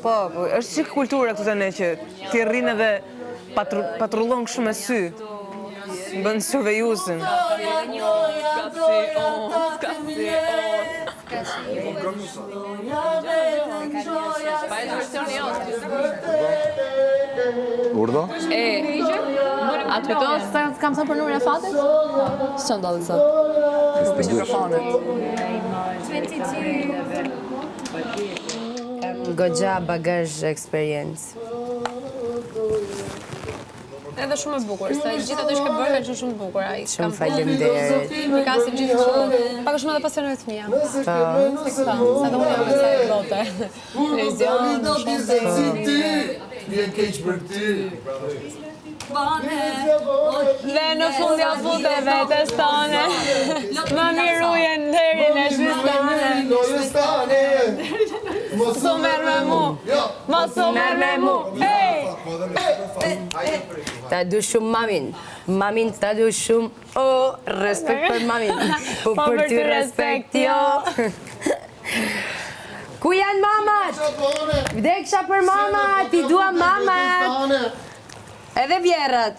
Po, është çik kultura këtu tani që ti rrin edhe patrullon kështu me sy. Bën survejusin. Urdo? A të kujtohet se kam thënë për numrin e fatit? S'ka ndodhi sot. Për mikrofonet. Goxha bagazh eksperiencë. Edhe shumë e bukur, se gjithë ato që ke bërë kanë qenë shumë të bukura. Shumë faleminderit. Mi ka si gjithë shumë, pak shumë edhe pasionet të mia. Sa do unë jam me sa e plotë. Televizion, dhe në fund ja fute vetes tone. Më mirujen deri në shpistane. Mos u merr me mu. Mos u merr me mu. Ta du shumë mamin. Mamin ta du shumë. O, respekt për mamin. Po për ty respekt jo. Ku janë mamat? Vdeksha për mamat, i dua mamat. Edhe vjerrat.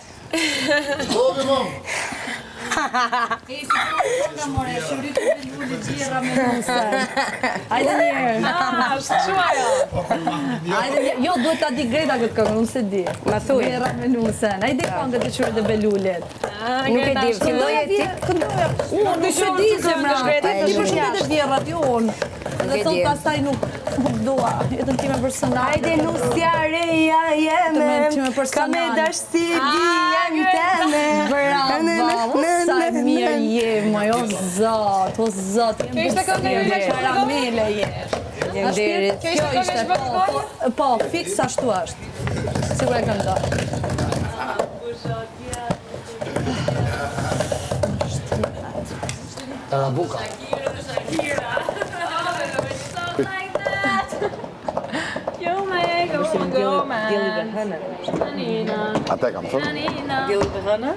Hajde njerë. Jo, duhet ta di Greta këtë këngë, unë se di. Ma thuj. Gjera me nusen. Hajde këngët e qyre dhe belulit. Nuk e di, filloje ti? Unë nuk e di zemra. Ti përshëndet e vjerrat, jo unë. Dhe thot pastaj nuk dua, jetën time personale. Hajde nusja reja jeme, ka me dashti dijan teme. Bravo, sa e mirë jemi, o zot, jem bësire, karamele jesh. Faleminderit. Kjo ishte, po, fiks ashtu është. Sigur e këndoj. Tarabuka. Atë kam thënë. Dilli dhe hëna?